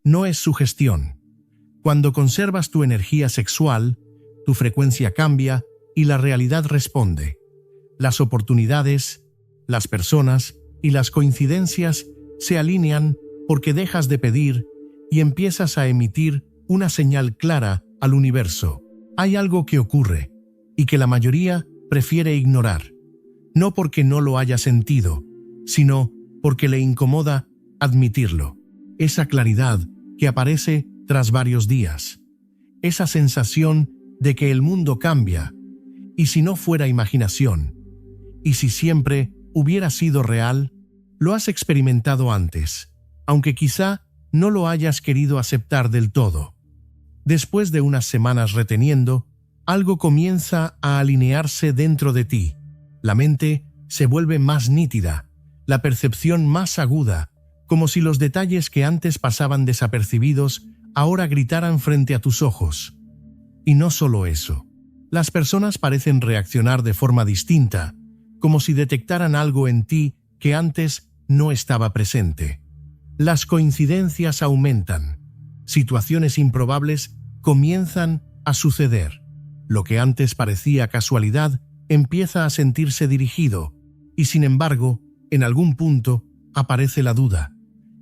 no es sugestión. Cuando conservas tu energía sexual, tu frecuencia cambia y la realidad responde. Las oportunidades, las personas y las coincidencias se alinean porque dejas de pedir y empiezas a emitir una señal clara al universo. Hay algo que ocurre y que la mayoría prefiere ignorar, no porque no lo haya sentido, sino porque le incomoda admitirlo. Esa claridad que aparece tras varios días, esa sensación de que el mundo cambia, y si no fuera imaginación, y si siempre hubiera sido real, lo has experimentado antes, aunque quizá no lo hayas querido aceptar del todo. Después de unas semanas reteniendo, algo comienza a alinearse dentro de ti. La mente se vuelve más nítida, la percepción más aguda, como si los detalles que antes pasaban desapercibidos ahora gritaran frente a tus ojos. Y no solo eso. Las personas parecen reaccionar de forma distinta, como si detectaran algo en ti que antes no estaba presente. Las coincidencias aumentan. Situaciones improbables comienzan a suceder. Lo que antes parecía casualidad empieza a sentirse dirigido, y sin embargo, en algún punto aparece la duda.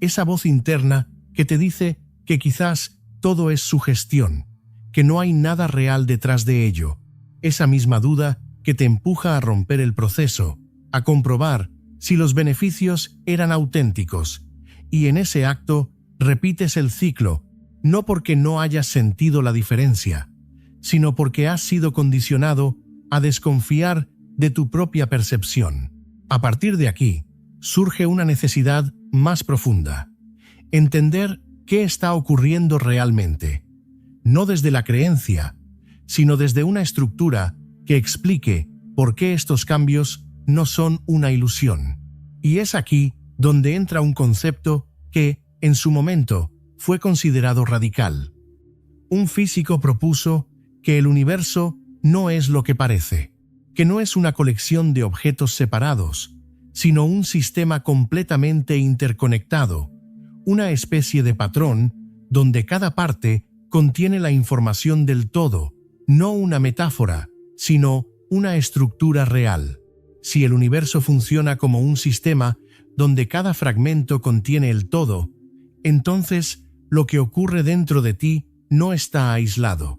Esa voz interna que te dice que quizás todo es sugestión, que no hay nada real detrás de ello. Esa misma duda que te empuja a romper el proceso, a comprobar si los beneficios eran auténticos. Y en ese acto repites el ciclo, no porque no hayas sentido la diferencia, sino porque has sido condicionado a desconfiar de tu propia percepción. A partir de aquí, surge una necesidad más profunda. Entender qué está ocurriendo realmente. No desde la creencia, sino desde una estructura que explique por qué estos cambios no son una ilusión. Y es aquí donde entra un concepto que, en su momento, fue considerado radical. Un físico propuso que el universo no es lo que parece, que no es una colección de objetos separados, sino un sistema completamente interconectado, una especie de patrón donde cada parte contiene la información del todo, no una metáfora, sino una estructura real. Si el universo funciona como un sistema donde cada fragmento contiene el todo, entonces lo que ocurre dentro de ti no está aislado,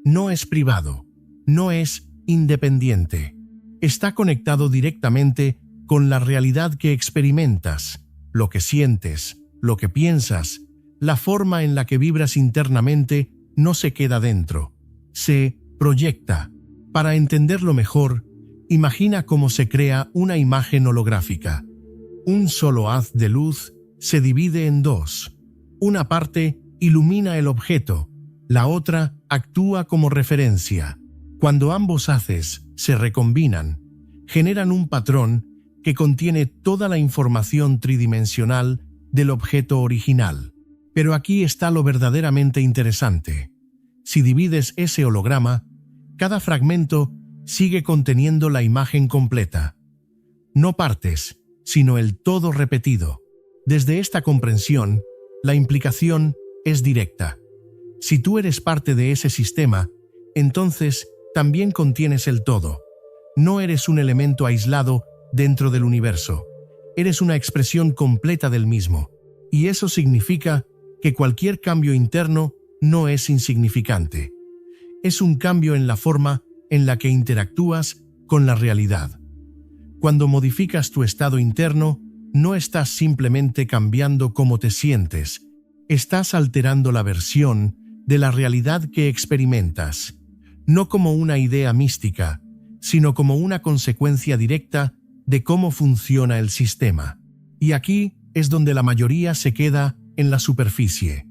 no es privado, no es independiente. Está conectado directamente con la realidad que experimentas, lo que sientes, lo que piensas, la forma en la que vibras internamente no se queda dentro, se proyecta. Para entenderlo mejor, imagina cómo se crea una imagen holográfica. Un solo haz de luz se divide en dos. Una parte ilumina el objeto, la otra actúa como referencia. Cuando ambos haces se recombinan, generan un patrón que contiene toda la información tridimensional del objeto original. Pero aquí está lo verdaderamente interesante. Si divides ese holograma, cada fragmento sigue conteniendo la imagen completa. No partes, sino el todo repetido. Desde esta comprensión, la implicación es directa. Si tú eres parte de ese sistema, entonces también contienes el todo. No eres un elemento aislado dentro del universo. Eres una expresión completa del mismo. Y eso significa que cualquier cambio interno no es insignificante. Es un cambio en la forma en la que interactúas con la realidad. Cuando modificas tu estado interno, no estás simplemente cambiando cómo te sientes, estás alterando la versión de la realidad que experimentas, no como una idea mística, sino como una consecuencia directa de cómo funciona el sistema. Y aquí es donde la mayoría se queda en la superficie,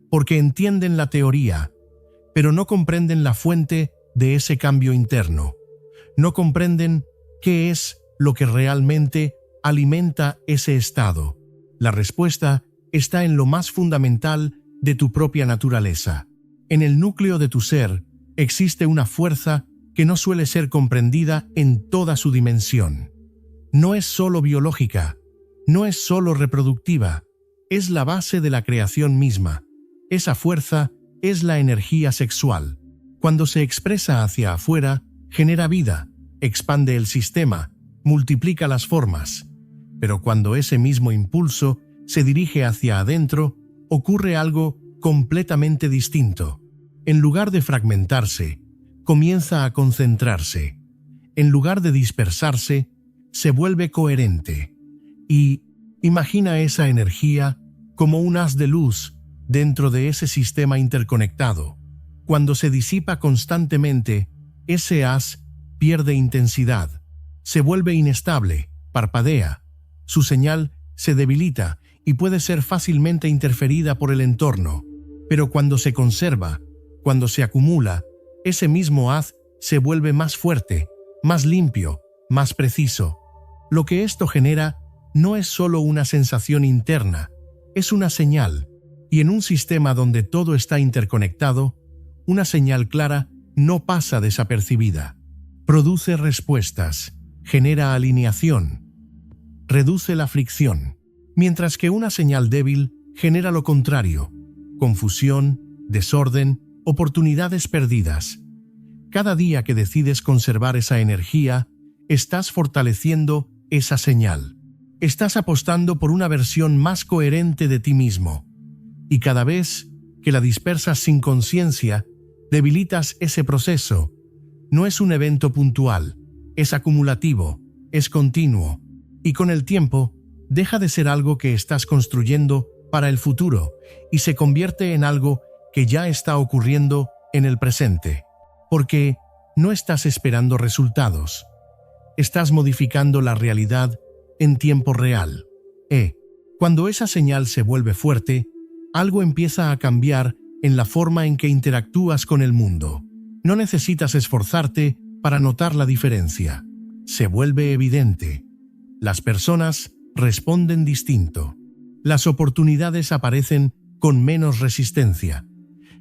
porque entienden la teoría, pero no comprenden la fuente de ese cambio interno. No comprenden qué es lo que realmente alimenta ese estado. La respuesta está en lo más fundamental de tu propia naturaleza. En el núcleo de tu ser existe una fuerza que no suele ser comprendida en toda su dimensión. No es solo biológica, no es solo reproductiva, es la base de la creación misma. Esa fuerza es la energía sexual. Cuando se expresa hacia afuera, genera vida, expande el sistema, multiplica las formas. Pero cuando ese mismo impulso se dirige hacia adentro, ocurre algo completamente distinto. En lugar de fragmentarse, comienza a concentrarse. En lugar de dispersarse, se vuelve coherente. Y imagina esa energía como un haz de luz dentro de ese sistema interconectado. Cuando se disipa constantemente, ese haz pierde intensidad, se vuelve inestable, parpadea, su señal se debilita y puede ser fácilmente interferida por el entorno. Pero cuando se conserva, cuando se acumula, ese mismo haz se vuelve más fuerte, más limpio, más preciso. Lo que esto genera no es solo una sensación interna, es una señal, y en un sistema donde todo está interconectado, una señal clara no pasa desapercibida. Produce respuestas, genera alineación, reduce la fricción, mientras que una señal débil genera lo contrario: confusión, desorden, oportunidades perdidas. Cada día que decides conservar esa energía, estás fortaleciendo esa señal. Estás apostando por una versión más coherente de ti mismo. Y cada vez que la dispersas sin conciencia, debilitas ese proceso. No es un evento puntual, es acumulativo, es continuo. Y con el tiempo, deja de ser algo que estás construyendo para el futuro y se convierte en algo que ya está ocurriendo en el presente. Porque no estás esperando resultados. Estás modificando la realidad en tiempo real. Cuando esa señal se vuelve fuerte, algo empieza a cambiar en la forma en que interactúas con el mundo. No necesitas esforzarte para notar la diferencia. Se vuelve evidente. Las personas responden distinto. Las oportunidades aparecen con menos resistencia.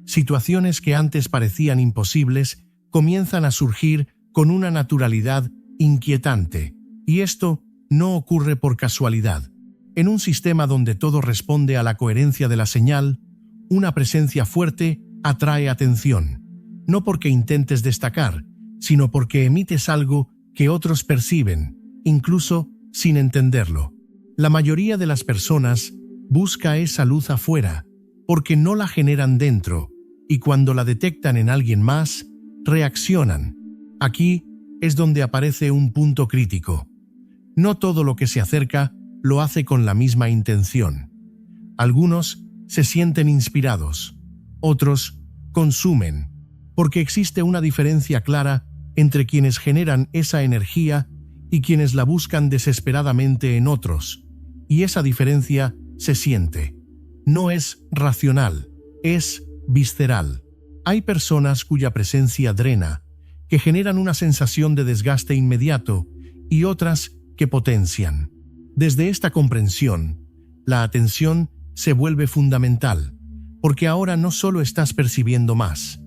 Situaciones que antes parecían imposibles comienzan a surgir con una naturalidad inquietante. Y esto no ocurre por casualidad. En un sistema donde todo responde a la coherencia de la señal, una presencia fuerte atrae atención. No porque intentes destacar, sino porque emites algo que otros perciben, incluso sin entenderlo. La mayoría de las personas busca esa luz afuera, porque no la generan dentro, y cuando la detectan en alguien más, reaccionan. Aquí es donde aparece un punto crítico. No todo lo que se acerca lo hace con la misma intención. Algunos se sienten inspirados, otros consumen, porque existe una diferencia clara entre quienes generan esa energía y quienes la buscan desesperadamente en otros, y esa diferencia se siente. No es racional, es visceral. Hay personas cuya presencia drena, que generan una sensación de desgaste inmediato, y otras que potencian. Desde esta comprensión, la atención se vuelve fundamental, porque ahora no solo estás percibiendo más,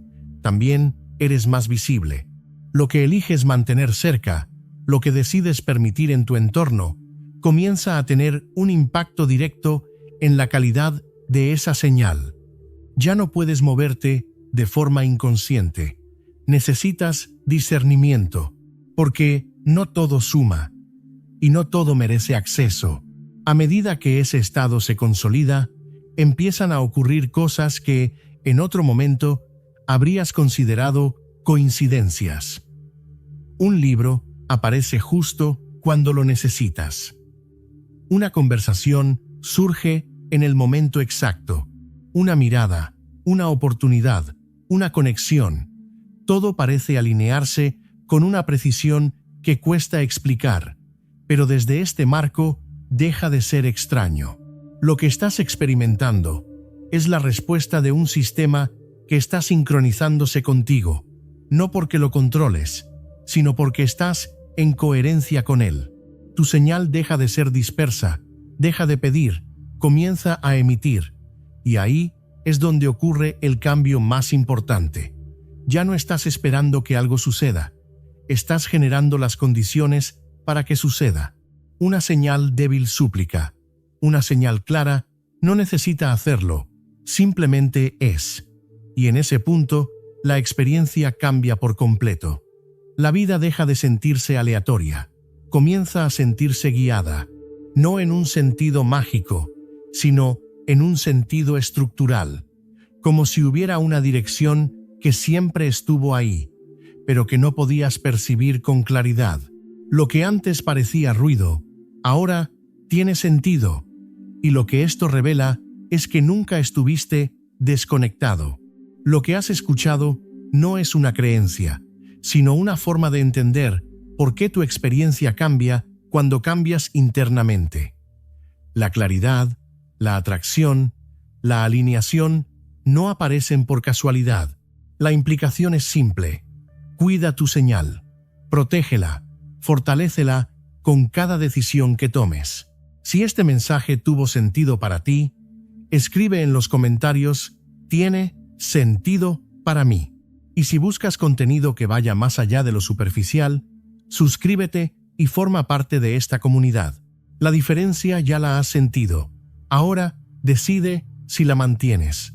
también eres más visible. Lo que eliges mantener cerca, lo que decides permitir en tu entorno, comienza a tener un impacto directo en la calidad de esa señal. Ya no puedes moverte de forma inconsciente. Necesitas discernimiento, porque no todo suma y no todo merece acceso. A medida que ese estado se consolida, empiezan a ocurrir cosas que, en otro momento, habrías considerado coincidencias. Un libro aparece justo cuando lo necesitas. Una conversación surge en el momento exacto. Una mirada, una oportunidad, una conexión. Todo parece alinearse con una precisión que cuesta explicar, pero desde este marco deja de ser extraño. Lo que estás experimentando es la respuesta de un sistema que está sincronizándose contigo, no porque lo controles, sino porque estás en coherencia con él. Tu señal deja de ser dispersa, deja de pedir, comienza a emitir, y ahí es donde ocurre el cambio más importante. Ya no estás esperando que algo suceda, estás generando las condiciones para que suceda. Una señal débil súplica, una señal clara No necesita hacerlo, simplemente es. Y en ese punto, la experiencia cambia por completo. La vida deja de sentirse aleatoria, comienza a sentirse guiada, no en un sentido mágico, sino en un sentido estructural, como si hubiera una dirección que siempre estuvo ahí, pero que no podías percibir con claridad. Lo que antes parecía ruido, ahora tiene sentido, y lo que esto revela es que nunca estuviste desconectado. Lo que has escuchado no es una creencia, sino una forma de entender por qué tu experiencia cambia cuando cambias internamente. La claridad, la atracción, la alineación no aparecen por casualidad. La implicación es simple. Cuida tu señal, protégela, fortalécela con cada decisión que tomes. Si este mensaje tuvo sentido para ti, escribe en los comentarios: «Tiene sentido para mí». Y si buscas contenido que vaya más allá de lo superficial, suscríbete y forma parte de esta comunidad. La diferencia ya la has sentido. Ahora decide si la mantienes.